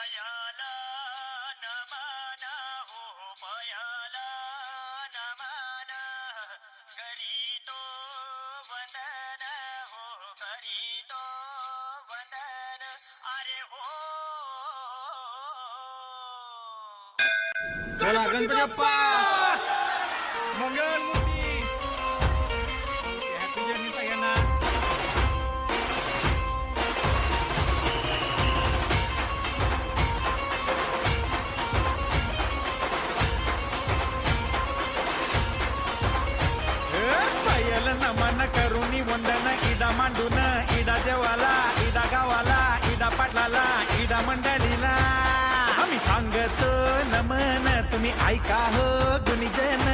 पयाला नमन हो पयाला नमन करीतो वंदन हो करीतो वंदन अरे हो चला गणपती बाप्पा मंगल मूर्ती हॅपी जर्नी सगळ्यांना. पायल नमन करुणी वंदन इडा मांडून इडा देवाला इडा गावाला इडा पाटलाला इडा मंडळीला आम्ही सांगतो नमन तुम्ही ऐका हो गुणीजन.